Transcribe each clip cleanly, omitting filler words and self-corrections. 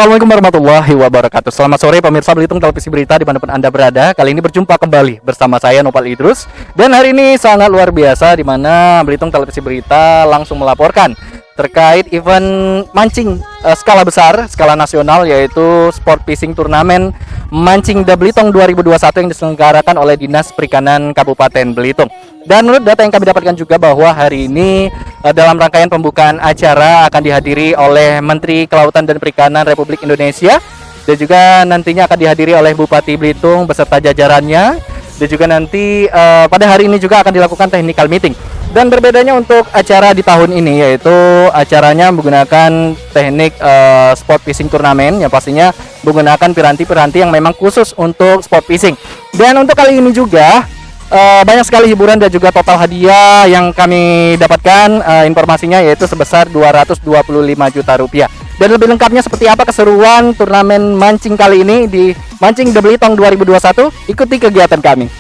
Assalamualaikum warahmatullahi wabarakatuh. Selamat sore pemirsa Belitung Televisi Berita dimanapun Anda berada. Kali ini berjumpa kembali bersama saya Nopal Idrus. Dan hari ini sangat luar biasa di mana Belitung Televisi Berita langsung melaporkan terkait event mancing skala besar, skala nasional, yaitu Sport Fishing Turnamen Mancing The Belitung 2021 yang diselenggarakan oleh Dinas Perikanan Kabupaten Belitung. Dan menurut data yang kami dapatkan juga bahwa hari ini dalam rangkaian pembukaan acara akan dihadiri oleh Menteri Kelautan dan Perikanan Republik Indonesia, dan juga nantinya akan dihadiri oleh Bupati Belitung beserta jajarannya, dan juga nanti pada hari ini juga akan dilakukan technical meeting. Dan berbedanya untuk acara di tahun ini, yaitu acaranya menggunakan teknik sport fishing turnamen yang pastinya menggunakan piranti-piranti yang memang khusus untuk sport fishing. Dan untuk kali ini juga banyak sekali hiburan dan juga total hadiah yang kami dapatkan informasinya yaitu sebesar 225 juta rupiah. Dan lebih lengkapnya seperti apa keseruan turnamen mancing kali ini di Mancing The Belitung 2021, ikuti kegiatan kami.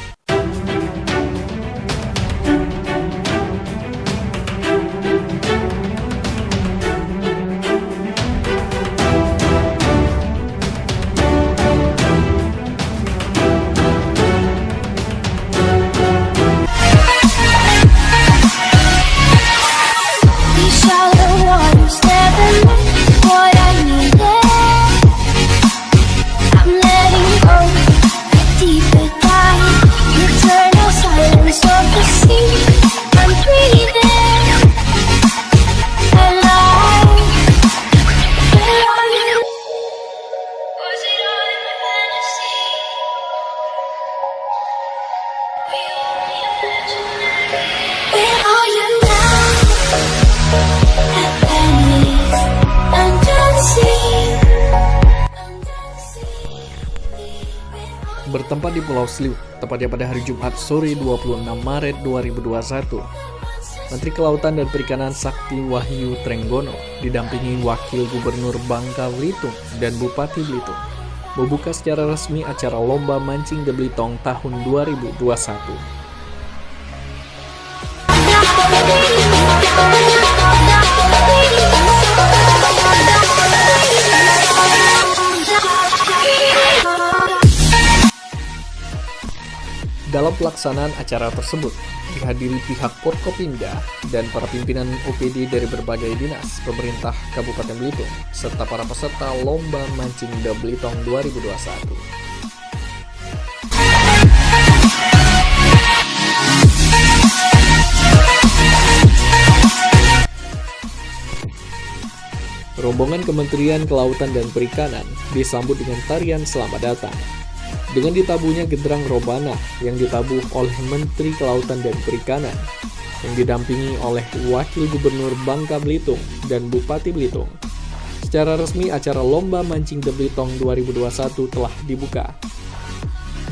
Bertempat di Pulau Sliu, tepatnya pada hari Jumat sore 26 Maret 2021. Menteri Kelautan dan Perikanan Sakti Wahyu Trenggono didampingi Wakil Gubernur Bangka Belitung dan Bupati Belitung membuka secara resmi acara Lomba Mancing The Belitung tahun 2021. Dalam pelaksanaan acara tersebut, dihadiri pihak Forkopimda dan para pimpinan OPD dari berbagai dinas pemerintah Kabupaten Belitung, serta para peserta Lomba Mancing The Belitung 2021. Rombongan Kementerian Kelautan dan Perikanan disambut dengan tarian selamat datang. Dengan ditabuhnya genderang robana yang ditabuh oleh Menteri Kelautan dan Perikanan, yang didampingi oleh Wakil Gubernur Bangka Belitung dan Bupati Belitung, secara resmi acara Lomba Mancing The Belitung 2021 telah dibuka.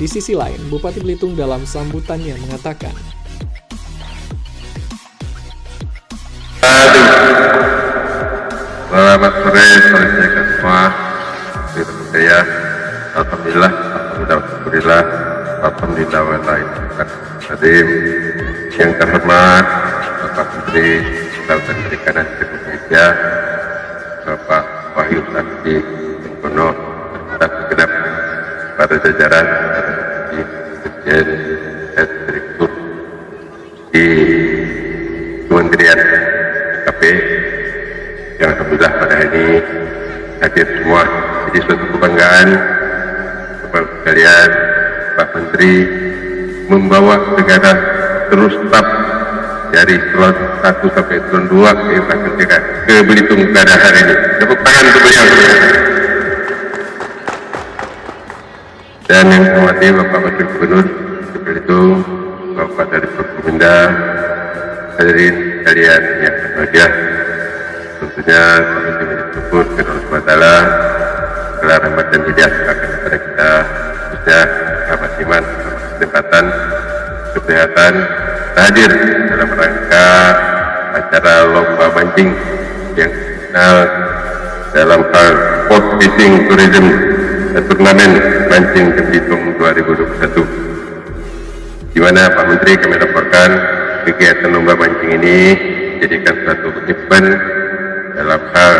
Di sisi lain, Bupati Belitung dalam sambutannya mengatakan, selamat sore, saudara semua. Saya alhamdulillah hadir yang terhormat Bapak Menteri Kelautan dan Perikanan Republik Indonesia, Bapak Wahyu Sakti Trenggono, serta segenap para jajaran Dirjen Direktur di Kementerian KP yang alhamdulillah pada hari ini hadir semua. Jadi suatu kebanggaan kepada kalian, Pak Menteri membawa negara terus staf dari eselon 1 sampai eselon 2 ke Belitung pada hari ini. Tepuk tangan untuk beliau. Dan yang saya hormati Bapak Wakil Gubernur Belitung, Bapak dari Forkopimda, hadirin sekalian yang berbahagia. Tentunya kami bersyukur kepada Allah SWT segala rahmat dan hidayah kepada kita, khususnya sahabat iman, kesempatan, kesehatan hadir dalam rangka acara lomba mancing yang dikenal dalam hal sport fishing tourism turnamen Mancing The Belitung 2021, di mana Pak Menteri kami laporkan kegiatan lomba mancing ini dijadikan suatu event dalam hal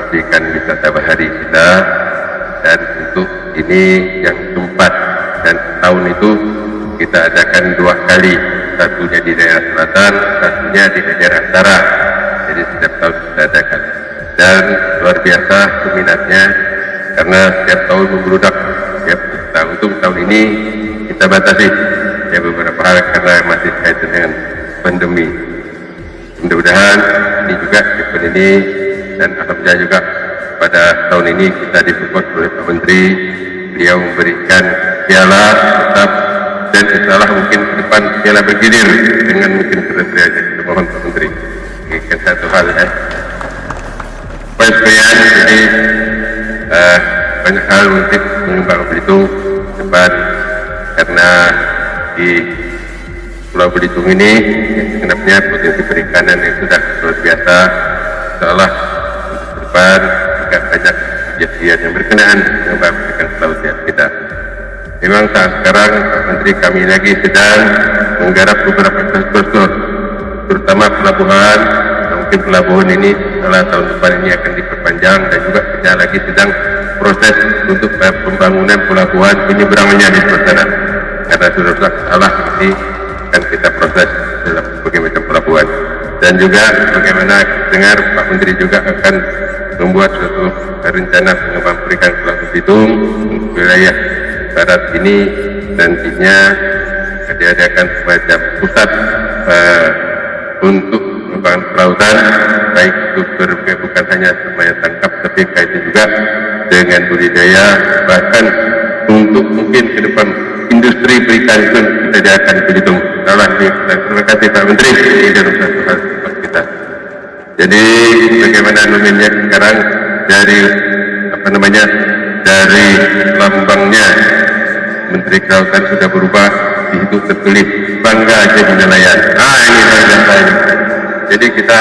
mempromosikan wisata bahari kita, dan untuk ini yang keempat, dan tahun itu kita adakan 2 kali, satunya di daerah selatan, satunya di daerah utara. Jadi setiap tahun kita adakan, dan luar biasa peminatnya karena setiap tahun membludak. Ya, untuk tahun ini kita batasi ya beberapa hal karena masih kaitan dengan pandemi. Mudah-mudahan ini juga event ini, dan alhamdulillah juga pada tahun ini kita disupport oleh Pak Menteri. Beliau memberikan piala tetap, dan insyaallah mungkin ke depan piala bergilir dengan mungkin kriteria. Kita mohon Pak Menteri berikan satu hal ya. Baik sekalian, jadi banyak hal untuk mengembang Belitung depan, karena di Pulau Belitung ini yang segenapnya potensi perikanan yang sudah luar biasa. Insyaallah untuk depan juga banyak kejadian yang berkenaan dengan perikanan laut kita. Memang saat sekarang Pak Menteri kami lagi sedang menggarap beberapa infrastruktur, terutama pelabuhan. Mungkin pelabuhan ini setelah tahun depan ini akan diperpanjang, dan juga kita lagi sedang proses untuk pembangunan pelabuhan penyeberangannya di sana, karena sudah salah ini akan kita proses dalam berbagai macam pelabuhan. Dan juga bagaimana dengar Pak Menteri juga akan membuat suatu rencana pengembangan perikanan Pulau Belitung wilayah barat ini, nantinya diadakan semacam pusat untuk pengembangan kelautan, baik itu bukan hanya semaya tangkap, tapi kaitan juga dengan budidaya, bahkan untuk mungkin ke depan industri perikanan itu kita akan Belitung. Terima kasih Pak Menteri dalam satu hal kita. Jadi bagaimana nominnya sekarang dari dari lambangnya Menteri Kelautan sudah berubah, di situ tertulis bangga jadi nelayan. Ini nelayan. Jadi kita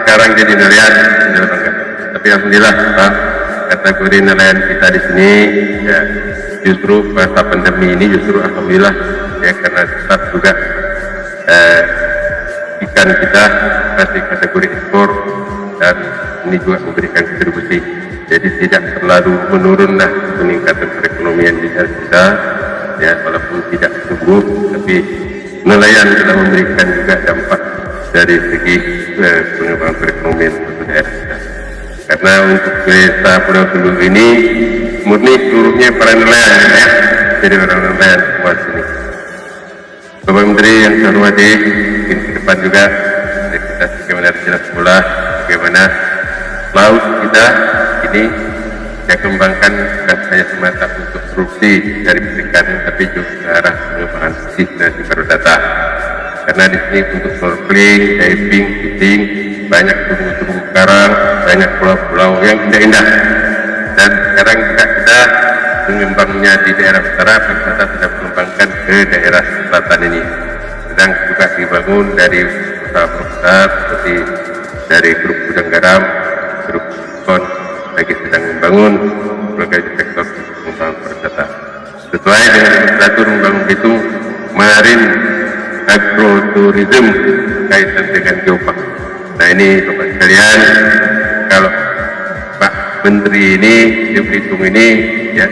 sekarang jadi nelayan, bangga. Tapi alhamdulillah Pak, kategori nelayan kita di sini ya justru masa pandemi ini justru alhamdulillah ya, karena tetap juga ikan kita masih kategori ekspor, dan ini juga memberikan kontribusi. Jadi tidak terlalu menurunlah peningkatan perekonomian di daerah kita ya, walaupun tidak tumbuh, tapi nelayan telah memberikan juga dampak dari segi pengembangan perekonomian untuk daerah kita. Karena untuk desa Pulau Sulu ini murni seluruhnya para nelayan ya, jadi orang nelayan semua sini. Bapak Menteri yang saya hormati, mungkin ke depan juga kita bagaimana jelas pula bagaimana laut kita ini kita kembangkan bukan hanya semata untuk produksi dari perikanan, tapi juga ke arah pengembangan destinasi pariwisata. Karena di sini untuk snorkeling, diving, fishing, banyak terumbu karang, banyak pulau-pulau yang indah-indah. Dan sekarang juga kita mengembangnya di daerah utara, pariwisata sudah mengembangkan ke daerah selatan ini. Sedang juga dibangun dari usaha-usaha seperti dari grup Gudang Garam, grup Kon, lagi sedang membangun berbagai sektor pengembangan pariwisata. Sesuai dengan legislatur membangun itu Marine Agrotourism kaitan dengan geopark. Nah ini Bapak sekalian, kalau Pak Menteri ini di Belitung ini ya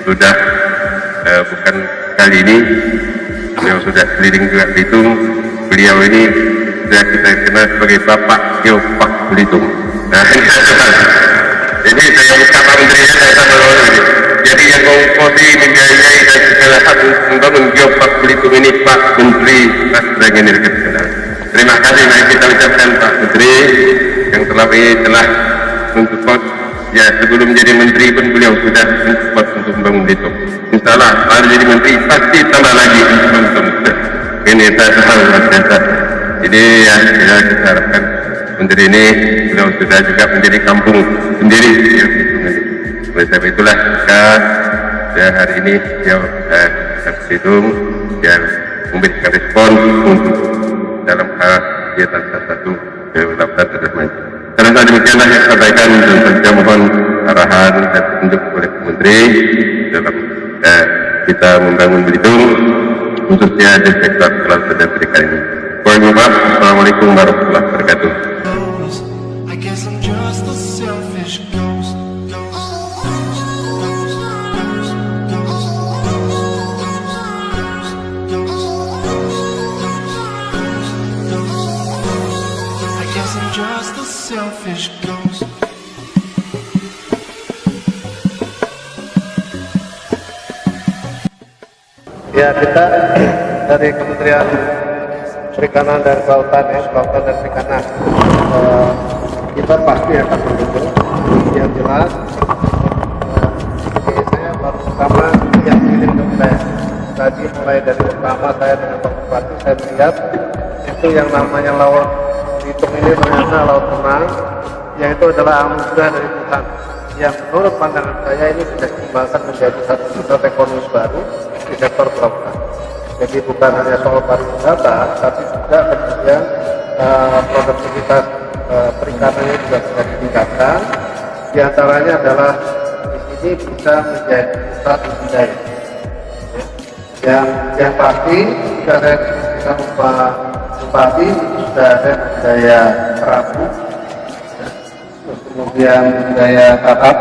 sudah bukan kali ini, beliau sudah keliling juga Belitung. Beliau ini sudah kita kenal sebagai Bapak Geopark Belitung. Nah ini jadi saya minta Pak Menteri saya sama ini. Jadi yang mengkosi membiayai dan segala hal membangun Geopark Belitung ini Pak Menteri Nasreng ini kenal. Terima kasih yang kita ucapkan Pak Menteri yang telah mensupport ya, sebelum jadi menteri pun beliau sudah mensupport untuk membangun Belitung. Insyaallah kalau jadi menteri pasti tambah lagi untuk ini satu hal biasa. Jadi ya kita harapkan menteri ini beliau sudah juga menjadi kampung sendiri ya, oleh sebab itulah kita hari ini ya Belitung ya memberikan respon untuk dalam hal kegiatan salah satu kelautan terdepan. Karena demikianlah yang saya sampaikan, dan saya mohon arahan dan petunjuk oleh Menteri dalam kita membangun Belitung khususnya di sektor kelautan dan perikanan ini. Mohon maaf. Assalamualaikum warahmatullahi wabarakatuh. I guess I'm just a selfish ghost. wish goes. Ya, kita dari Kementerian Perikanan dan Kelautan dan Perikanan, kita pasti akan mendukung. Yang jelas, ini saya baru pertama yang kirim ke wilayah. Tadi mulai dari pertama saya dengan Pak Bupati, saya melihat itu yang namanya laut Bitung ini ternyata laut tenang, yang itu adalah anugerah dari Tuhan. Yang menurut pandangan saya ini bisa dikembangkan menjadi satu pusat ekonomi baru di sektor kelautan. Jadi bukan hanya soal pariwisata, tapi juga kemudian produktivitas perikanannya juga bisa ditingkatkan. Di antaranya adalah di sini bisa menjadi pusat budidaya. Yang pasti jika saya bisa Pak Bupati itu sudah ada budidaya kerapu, terus kemudian budidaya kakap.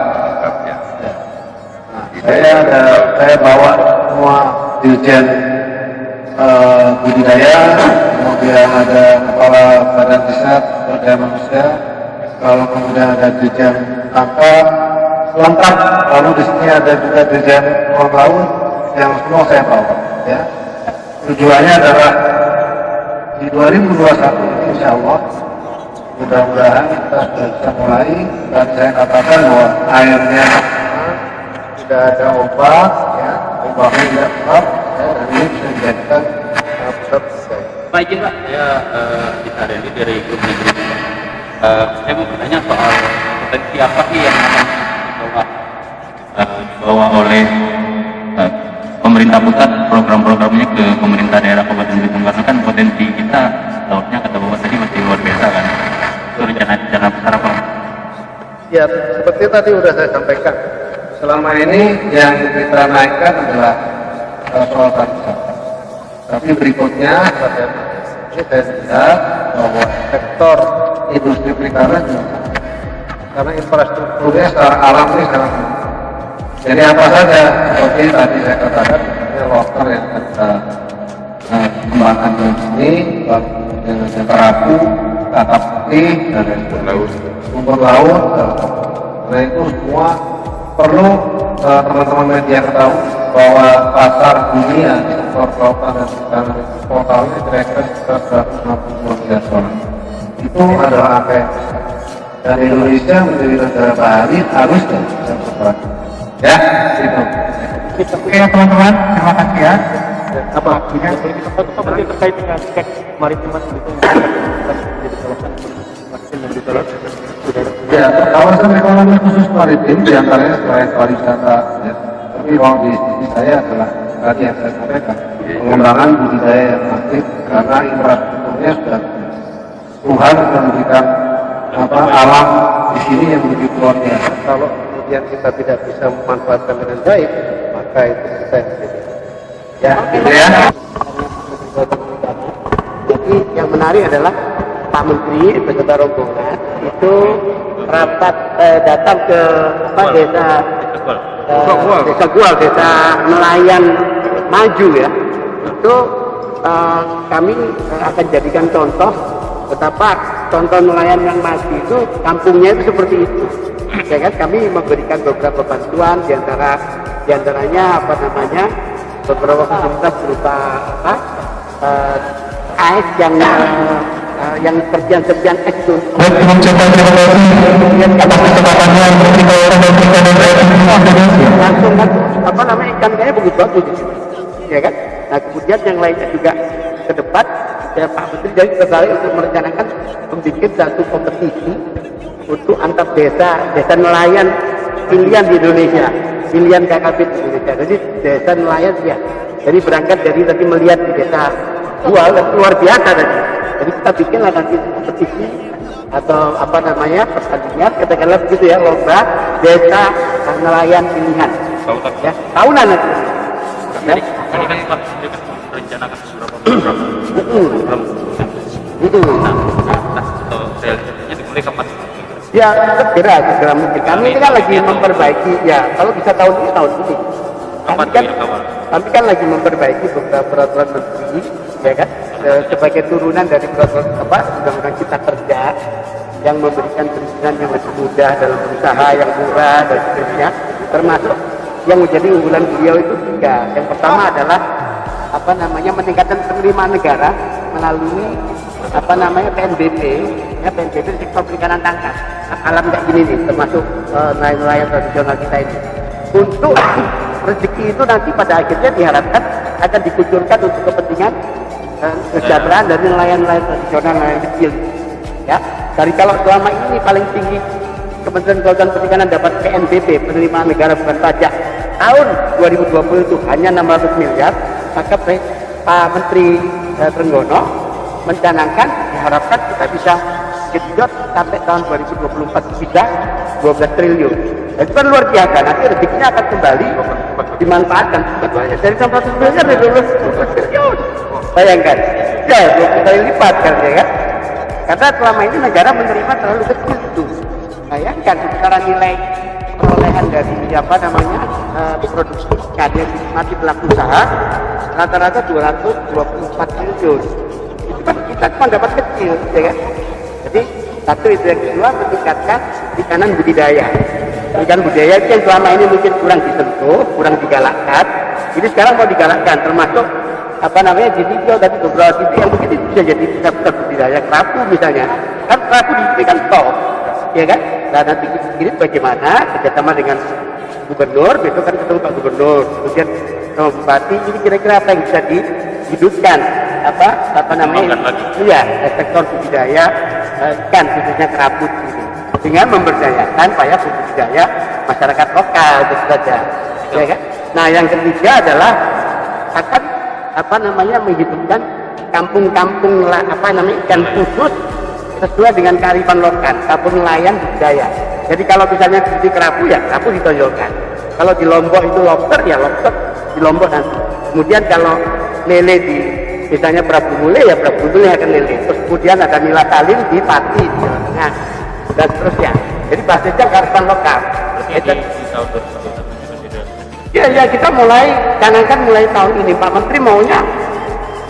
Nah, saya bawa semua dirjen budidaya, kemudian ada kepala badan riset sumber daya manusia, kalau kemudian ada dirjen tangkap lengkap, lalu di sini ada juga dirjen ruang laut yang semua saya bawa. Ya, tujuannya adalah di 2021 ini insya Allah mudah-mudahan kita sudah bisa mulai, dan saya katakan bahwa airnya tidak ada ombak, ya, ombaknya tidak kuat, ya, dan ini bisa dijadikan pusat budidaya. Pak izin Pak, saya Kita Dendi dari grup negeri. Saya mau bertanya soal potensi apa sih yang dibawa oleh pemerintah pusat, program-programnya ke pemerintah daerah Kabupaten Belitung, karena kan potensi kita lautnya kata Bapak tadi masih luar biasa kan. Itu rencana besar apa? Ya, seperti tadi sudah saya sampaikan, selama ini yang kita naikkan adalah soal pariwisata. Tapi berikutnya ini saya lihat bahwa sektor industri perikanan juga, karena infrastrukturnya secara alam ini sangat penting. Jadi apa saja seperti tadi saya katakan, loker yang akan kita kembangkan di sini, dengan kerapu, kakap putih, dan sumber laut. Nah itu semua perlu teman-teman media ketahui bahwa pasar dunia di sektor kelautan dan perikanan itu totalnya kira-kira sekitar 162 miliar dolar. Itu adalah angka yang besar. Dan Indonesia menjadi negara bahari harusnya bisa berperan. Ya, gitu. Oke teman-teman, terima kasih ya. Apa? Terkait dengan cek maritim itu Ya, kawasan ekonomi khusus maritim diantaranya selain pariwisata, ya. Tapi kalau di sisi saya adalah tadi yang saya sampaikan, pengembangan budidaya yang aktif karena infrastrukturnya sudah Tuhan sudah memberikan alam di sini yang begitu luar biasa. Kalau kemudian kita tidak bisa memanfaatkan dengan baik, maka itu kita yang jadi. Ya, gitu ya. Jadi yang menarik adalah Pak Menteri beserta rombongan itu rapat datang ke desa Gual, desa nelayan maju ya. Itu kami akan jadikan contoh betapa contoh nelayan yang maju itu kampungnya itu seperti itu. Ya kan, kami memberikan beberapa bantuan diantaranya beberapa fasilitas berupa AS yang serpian-serpian es itu. Langsung kan ikan-ikannya bagus-bagus, ya kan. Nah kemudian yang lainnya juga ke depan, ya Pak Menteri jadi tertarik untuk merencanakan membuat satu kompetisi untuk antar desa nelayan pilihan di Indonesia, pilihan KKP di Indonesia. Jadi desa nelayan ya. Jadi berangkat dari tadi melihat di desa Gual luar biasa tadi. Jadi kita bikinlah nanti kompetisi atau pertandingan katakanlah begitu ya, lomba desa nelayan pilihan. Ya, tahunan nanti. Tadi kan Pak rencanakan beberapa program. Atau realisasinya dimulai kapan? Ya segera mungkin. Kami ini kan lagi memperbaiki ya. Kalau bisa tahun ini. Kami kan lagi memperbaiki beberapa peraturan menteri, ya kan, sebagai turunan dari peraturan undang-undang Cipta Kerja, yang memberikan perizinan yang lebih mudah dalam usaha yang murah dan seterusnya, termasuk yang menjadi unggulan beliau itu 3. Yang pertama adalah meningkatkan penerimaan negara melalui PNBP, PNBP sektor perikanan tangkap alam kayak gini nih, termasuk nelayan tradisional kita ini. Untuk rezeki itu nanti pada akhirnya diharapkan akan dikucurkan untuk kepentingan kesejahteraan dari nelayan-nelayan tradisional, nelayan kecil. Ya, dari kalau selama ini paling tinggi Kementerian Kelautan Perikanan dapat PNBP, penerimaan negara bukan pajak, tahun 2020 itu hanya 600 miliar, maka Pak Menteri Trenggono mencanangkan diharapkan kita bisa genjot sampai tahun 2024 bisa 12 triliun. Itu kan luar biasa, nanti rezekinya akan kembali dimanfaatkan dari 600 miliar dari 12 triliun. Bayangkan, ya 20 kali lipat kan ya kan? Karena selama ini negara menerima terlalu kecil itu. Bayangkan secara nilai perolehan dari produksi karya mati pelaku usaha rata-rata 224 triliun. Itu kan kita cuma dapat kecil, ya kan? Jadi satu itu, yang kedua meningkatkan perikanan budidaya. Perikanan budidaya itu yang selama ini mungkin kurang disentuh, kurang digalakkan. Jadi sekarang mau digalakkan, termasuk jidikyo tadi beberapa titik yang mungkin bisa jadi bisa budidaya kerapu misalnya. Kan kerapu diberikan top, ya kan? Nah nanti ini bagaimana kerjasama dengan gubernur, besok kan ketemu Pak Gubernur, kemudian sama Bupati, ini kira-kira apa yang bisa dihidupkan, sektor budidaya ikan khususnya keraput ini, dengan memberdayakan payah budidaya masyarakat lokal itu saja, ya kan? Nah yang ketiga adalah akan menghidupkan kampung-kampung ikan khusus sesuai dengan kearifan lokal, kampung nelayan budidaya. Jadi kalau misalnya di kerapu ya kerapu ditonjolkan. Kalau di Lombok itu lobster ya lobster di Lombok nanti. Kemudian kalau lele di misalnya Prabu Mule ya Prabu Mule akan lele. Terus kemudian ada nila salin di Pati di Jawa Tengah dan seterusnya. Jadi basisnya kearifan lokal. Ya kita canangkan mulai tahun ini. Pak Menteri maunya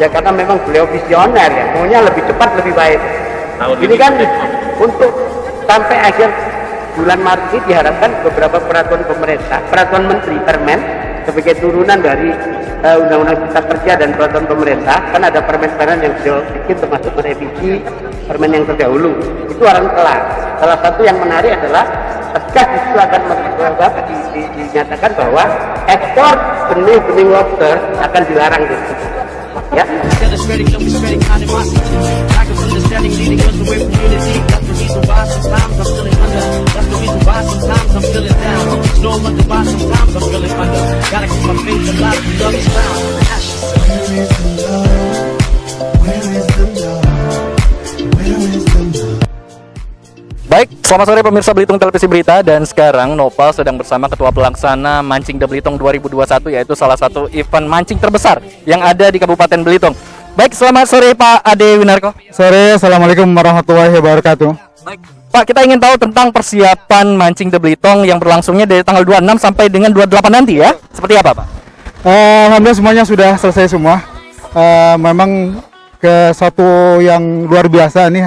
ya karena memang beliau visioner ya, maunya lebih cepat lebih baik. Ini kan untuk sampai akhir bulan Maret ini diharapkan beberapa peraturan pemerintah, peraturan menteri, permen sebagai turunan dari undang-undang cipta kerja dan peraturan pemerintah. Kan ada permen-permen yang beliau bikin termasuk merevisi permen yang terdahulu. Itu akan kelar. Salah satu yang menarik adalah tegas itu akan dinyatakan bahwa ekspor benih-benih lobster akan dilarang di situ. Ya. Baik, selamat sore pemirsa Belitung Televisi Berita, dan sekarang Nopal sedang bersama Ketua Pelaksana Mancing The Belitung 2021, yaitu salah satu event mancing terbesar yang ada di Kabupaten Belitung. Baik, selamat sore Pak Ade Winarko. Sore, Assalamualaikum warahmatullahi wabarakatuh. Baik, Pak, kita ingin tahu tentang persiapan Mancing The Belitung yang berlangsungnya dari tanggal 26 sampai dengan 28 nanti ya. Seperti apa Pak? Alhamdulillah semuanya sudah selesai semua. Memang ke satu yang luar biasa nih.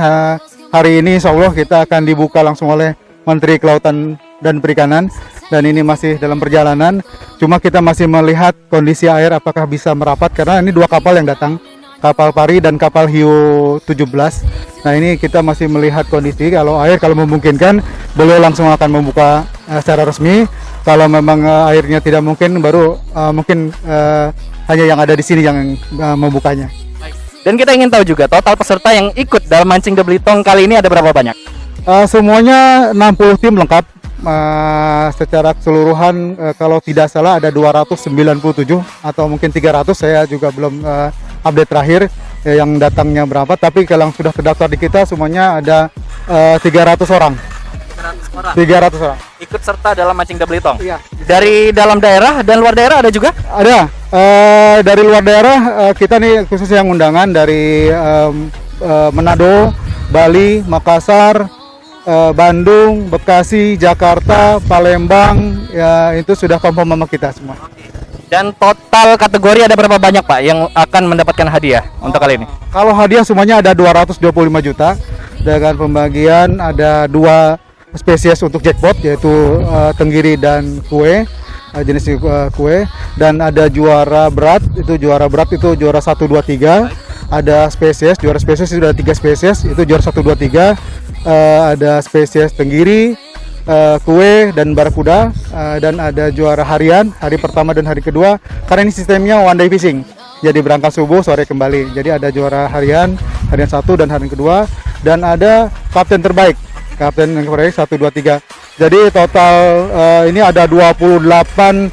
Hari ini insya Allah kita akan dibuka langsung oleh Menteri Kelautan dan Perikanan, dan ini masih dalam perjalanan. Cuma kita masih melihat kondisi air apakah bisa merapat, karena ini 2 kapal yang datang, kapal Pari dan kapal Hiu 17. Nah ini kita masih melihat kondisi, kalau memungkinkan beliau langsung akan membuka secara resmi. Kalau memang airnya tidak mungkin, baru mungkin hanya yang ada di sini yang membukanya. Dan kita ingin tahu juga total peserta yang ikut dalam Mancing The Belitung kali ini ada berapa banyak? Semuanya 60 tim lengkap. Secara keseluruhan kalau tidak salah ada 297 atau mungkin 300, saya juga belum update terakhir yang datangnya berapa, tapi kalau yang sudah terdaftar di kita semuanya ada 300 orang. 300 orang ikut serta dalam Mancing The Belitung. Iya. Dari dalam daerah dan luar daerah ada juga? Ada. Dari luar daerah kita nih khusus yang undangan dari Manado, Bali, Makassar, Bandung, Bekasi, Jakarta, Palembang, ya itu sudah confirm sama kita semua. Dan total kategori ada berapa banyak Pak yang akan mendapatkan hadiah untuk kali ini? Kalau hadiah semuanya ada 225 juta. dengan pembagian ada 2 spesies untuk jackpot, yaitu tenggiri dan kue, jenis kue, dan ada juara berat itu juara 1, 2, 3. Ada juara spesies itu ada 3 spesies, itu juara 1, 2, 3. Ada spesies tenggiri, kue dan barakuda, dan ada juara harian, hari pertama dan hari kedua, karena ini sistemnya one day fishing, jadi berangkat subuh sore kembali. Jadi ada juara harian 1 dan harian kedua, dan ada kapten terbaik 1, 2, 3. Jadi total ini ada 28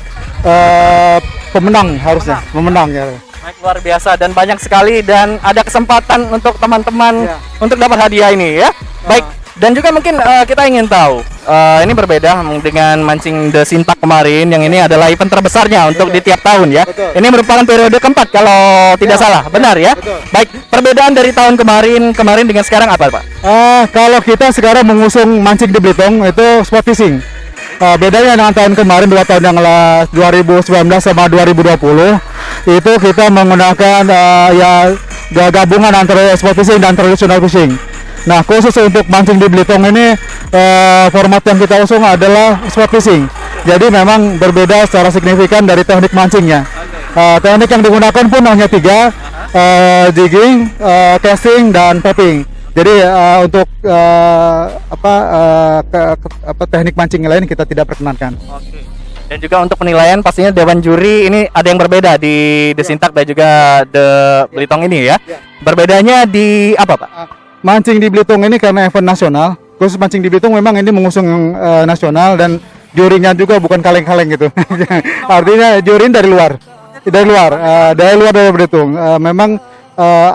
pemenang harusnya, pemenang ya. Baik, luar biasa dan banyak sekali, dan ada kesempatan untuk teman-teman untuk dapat hadiah ini ya. Baik, dan juga mungkin kita ingin tahu, ini berbeda dengan mancing The Sintak kemarin, yang ini adalah event terbesarnya untuk di tiap tahun ya. Ini merupakan periode keempat kalau tidak salah, benar ya? Baik, perbedaan dari tahun kemarin dengan sekarang apa Pak? Kalau kita sekarang mengusung mancing di Belitung itu sport fishing. Bedanya dengan tahun kemarin, 2 tahun yang lalu 2019 sama 2020 itu kita menggunakan gabungan antara sport fishing dan traditional fishing. Nah, khusus untuk mancing di Belitung ini format yang kita usung adalah sport fishing. Jadi memang berbeda secara signifikan dari teknik mancingnya. Teknik yang digunakan pun hanya 3, jigging, casting, dan popping. Jadi untuk teknik mancing lain kita tidak perkenankan. Oke. Dan juga untuk penilaian pastinya dewan juri ini ada yang berbeda di The Sintak dan juga The Belitung ini ya. Berbedanya di apa Pak? Mancing di Belitung ini karena event nasional, khusus mancing di Belitung memang ini mengusung nasional, dan jurinya juga bukan kaleng-kaleng gitu. Artinya juri dari luar dari Belitung. Memang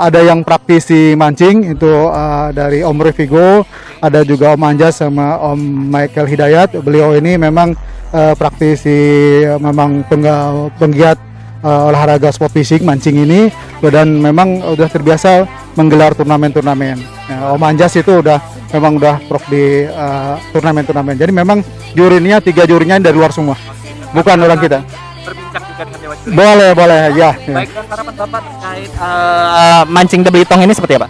ada yang praktisi mancing itu dari Om Revigo, ada juga Om Anjas sama Om Michael Hidayat. Beliau ini memang praktisi, memang penggiat olahraga sport fishing mancing ini, dan memang udah terbiasa menggelar turnamen-turnamen. Om Anjas itu memang udah prof di turnamen-turnamen. Jadi memang jurinya 3 jurinya dari luar semua, bukan orang kita. Berbincang juga dengan dewan juri. Boleh ya. Baik, dan harapan Bapak terkait mancing The Belitung ini seperti apa?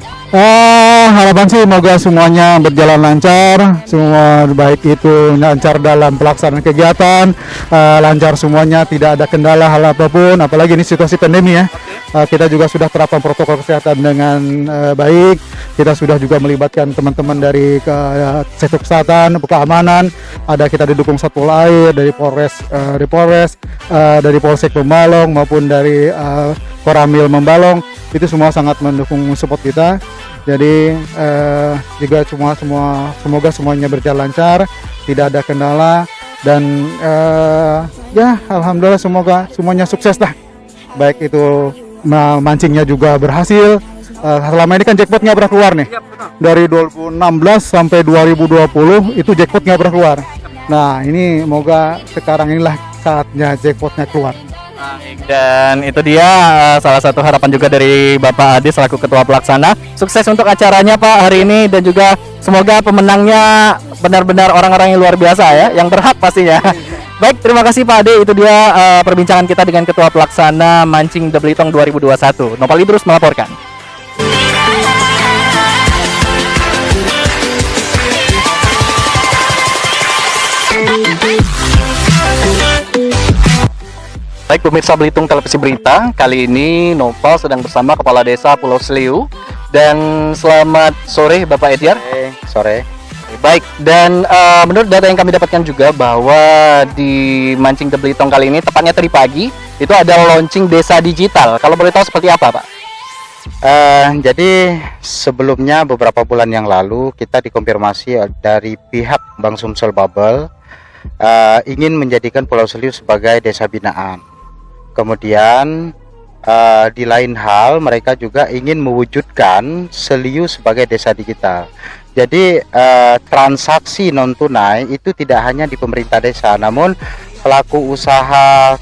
Harapan sih semoga semuanya berjalan lancar, semua baik itu lancar dalam pelaksanaan kegiatan, lancar semuanya, tidak ada kendala hal apapun, apalagi ini situasi pandemi ya. Kita juga sudah terapkan protokol kesehatan dengan baik. Kita sudah juga melibatkan teman-teman dari sektor kesehatan, keamanan. Ada kita didukung Satpol Air dari Polres, dari Polsek Membalong maupun dari Koramil Membalong. Itu semua sangat mendukung support kita. Jadi juga semoga semuanya berjalan lancar, tidak ada kendala, dan ya alhamdulillah semoga semuanya sukses lah. Baik itu mancingnya juga berhasil. Selama ini kan jackpot nggak pernah keluar nih. Dari 2016 sampai 2020 itu jackpot nggak pernah keluar. Nah ini semoga sekarang inilah saatnya jackpotnya keluar. Baik, dan itu dia salah satu harapan juga dari Bapak Adi selaku Ketua Pelaksana. Sukses untuk acaranya Pak hari ini, dan juga semoga pemenangnya benar-benar orang-orang yang luar biasa ya, yang berhak pastinya. Baik, terima kasih Pak Ade. Itu dia perbincangan kita dengan Ketua Pelaksana Mancing The Belitung 2021. Nopal Idrus melaporkan. Baik pemirsa Belitung Televisi Berita, kali ini Nopal sedang bersama Kepala Desa Pulau Seliu. Dan selamat sore Bapak Ediar. Sore. Baik, dan menurut data yang kami dapatkan juga bahwa di Mancing The Belitung kali ini, tepatnya tadi pagi, itu ada launching desa digital. Kalau boleh tahu seperti apa Pak? Jadi sebelumnya beberapa bulan yang lalu kita dikonfirmasi dari pihak Bank Sumsel Bubble ingin menjadikan Pulau Seliu sebagai desa binaan. Kemudian di lain hal mereka juga ingin mewujudkan Seliu sebagai desa digital. Jadi transaksi non tunai itu tidak hanya di pemerintah desa, namun pelaku usaha,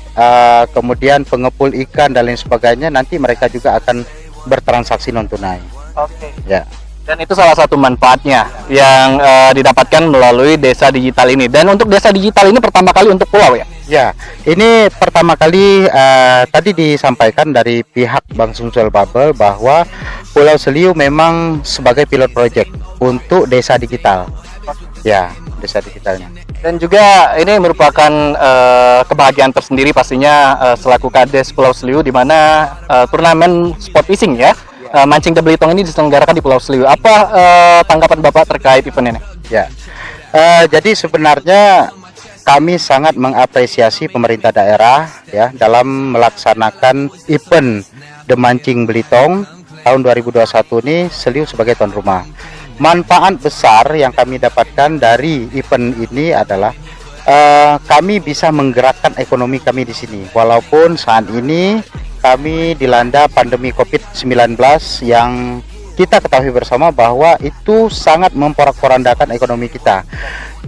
kemudian pengepul ikan dan lain sebagainya nanti mereka juga akan bertransaksi non tunai. Oke. Ya. Dan itu salah satu manfaatnya yang didapatkan melalui desa digital ini. Dan untuk desa digital ini pertama kali untuk pulau ya? Ya, ini pertama kali tadi disampaikan dari pihak Bank Sumsel Bubble bahwa Pulau Seliu memang sebagai pilot project untuk desa digital. Ya, desa digitalnya. Dan juga ini merupakan kebahagiaan tersendiri pastinya selaku Kades Pulau Seliu, di mana turnamen sport fishing ya, mancing The Belitung ini diselenggarakan di Pulau Seliu. Apa tanggapan Bapak terkait event ini? Ya, jadi sebenarnya kami sangat mengapresiasi pemerintah daerah ya dalam melaksanakan event The Mancing Belitung tahun 2021 ini Seliu sebagai tuan rumah. Manfaat besar yang kami dapatkan dari event ini adalah kami bisa menggerakkan ekonomi kami di sini. Walaupun saat ini kami dilanda pandemi COVID-19 yang kita ketahui bersama bahwa itu sangat memporak-porandakan ekonomi kita.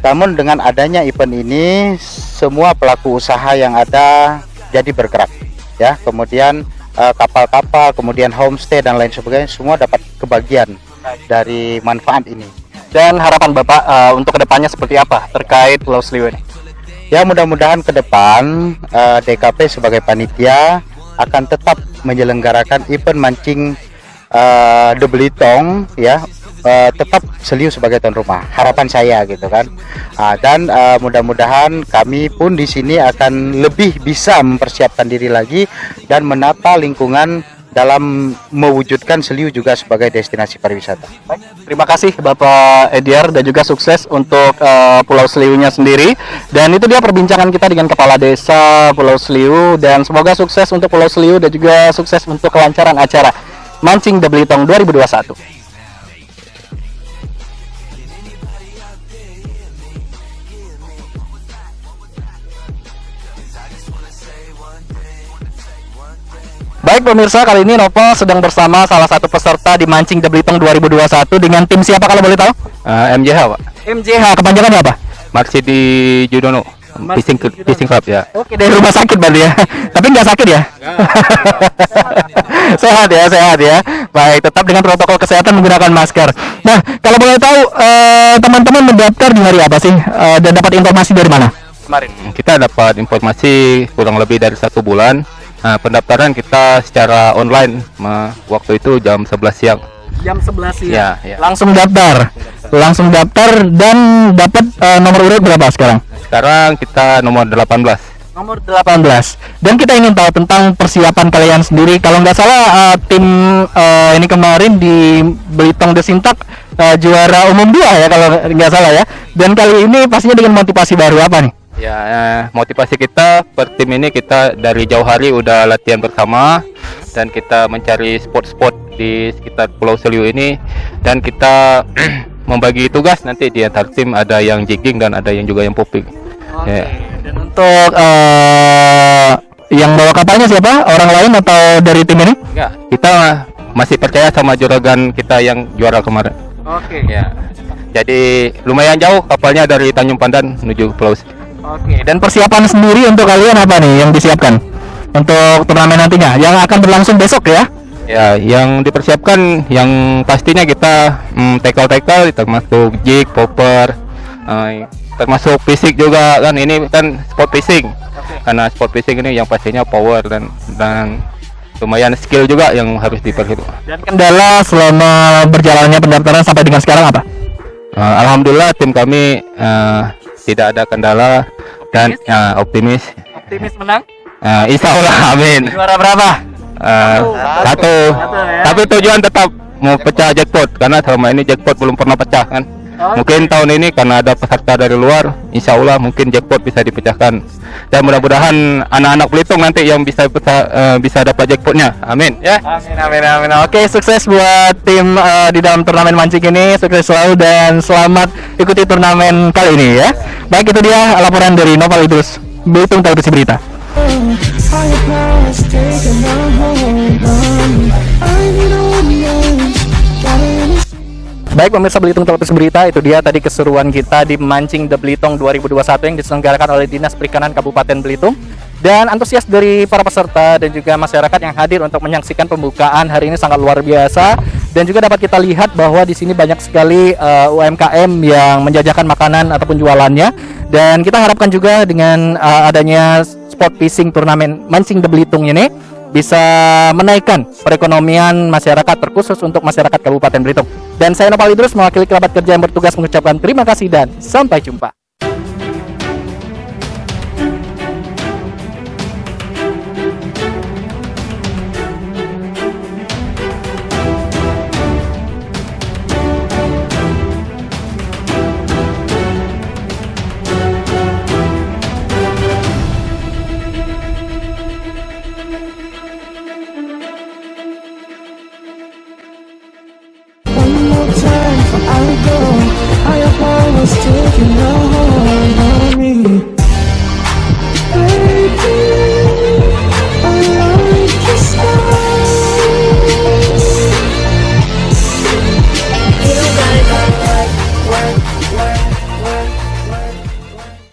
Namun dengan adanya event ini, semua pelaku usaha yang ada jadi bergerak, ya. Kemudian kapal-kapal, kemudian homestay dan lain sebagainya, semua dapat kebagian dari manfaat ini. Dan harapan Bapak untuk kedepannya seperti apa terkait Pulau Seliu ini? Ya, mudah-mudahan ke depan DKP sebagai panitia akan tetap menyelenggarakan event mancing The Belitung ya, tetap Seliu sebagai tuan rumah. Harapan saya gitu kan. Dan mudah-mudahan kami pun di sini akan lebih bisa mempersiapkan diri lagi dan menata lingkungan dalam mewujudkan Seliu juga sebagai destinasi pariwisata. Terima kasih Bapak Ediar dan juga sukses untuk Pulau Seliunya sendiri. Dan itu dia perbincangan kita dengan Kepala Desa Pulau Seliu, dan semoga sukses untuk Pulau Seliu dan juga sukses untuk kelancaran acara Mancing The Belitung 2021. Baik pemirsa, kali ini Nopo sedang bersama salah satu peserta di Mancing The Belitung 2021 dengan tim siapa kalau boleh tahu? MJH Pak. MJH, kepanjangannya apa? Marsidi Judono, fishing club ya. Oke, dari rumah sakit berarti ya. Tapi nggak sakit ya? Sehat ya. Baik, tetap dengan protokol kesehatan menggunakan masker. Nah, kalau boleh tahu teman-teman mendaftar di hari apa sih? Dan dapat informasi dari mana? Kemarin kita dapat informasi kurang lebih dari 1 bulan. Nah, pendaftaran kita secara online waktu itu jam 11 siang. Jam 11 siang. Ya. Langsung daftar dan dapat nomor urut berapa sekarang? Sekarang kita nomor 18. Nomor 18. Dan kita ingin tahu tentang persiapan kalian sendiri. Kalau nggak salah tim ini kemarin di Belitung Desintak juara umum 2 ya kalau nggak salah ya. Dan kali ini pastinya dengan motivasi baru apa nih? Ya, motivasi kita per tim ini, kita dari jauh hari udah latihan bersama dan kita mencari spot-spot di sekitar Pulau Seliu ini, dan kita membagi tugas nanti di antar tim, ada yang jigging dan ada yang juga yang popping. Ya. Dan untuk yang bawa kapalnya siapa? Orang lain atau dari tim ini? Enggak, kita masih percaya sama juragan kita yang juara kemarin. Oke. Ya. Jadi lumayan jauh kapalnya dari Tanjung Pandan menuju Pulau Seliu. Oke, dan persiapan sendiri untuk kalian apa nih yang disiapkan untuk turnamen nantinya yang akan berlangsung besok ya? Ya, yang dipersiapkan yang pastinya kita tackle termasuk jig, popper, termasuk fisik juga kan, ini kan sport fishing. Karena sport fishing ini yang pastinya power dan lumayan skill juga yang harus diperhitungkan. Dan kendala selama berjalannya pendaftaran sampai dengan sekarang apa? Alhamdulillah tim kami tidak ada kendala dan optimis menang? Insya Allah, amin. Juara berapa? Satu. Ya. Tapi tujuan tetap mau pecah jackpot, karena selama ini jackpot belum pernah pecah kan. Mungkin tahun ini karena ada peserta dari luar, insya Allah mungkin jackpot bisa dipecahkan. Dan mudah-mudahan anak-anak Belitung nanti yang bisa dapat jackpotnya. Amin. Ya. Amin. Oke, sukses buat tim di dalam turnamen mancing ini. Sukses selalu dan selamat ikuti turnamen kali ini ya. Baik, itu dia laporan dari Noval Idrus, Belitung Televisi Berita. Baik pemirsa Belitung Televisi Berita, itu dia tadi keseruan kita di Mancing The Belitung 2021 yang diselenggarakan oleh Dinas Perikanan Kabupaten Belitung. Dan antusias dari para peserta dan juga masyarakat yang hadir untuk menyaksikan pembukaan hari ini sangat luar biasa. Dan juga dapat kita lihat bahwa di sini banyak sekali UMKM yang menjajakan makanan ataupun jualannya. Dan kita harapkan juga dengan adanya spot fishing turnamen mancing The Belitung ini bisa menaikkan perekonomian masyarakat, terkhusus untuk masyarakat Kabupaten Belitung. Dan saya Nopal Idrus mewakili kerabat kerja yang bertugas mengucapkan terima kasih dan sampai jumpa. One more time before I go.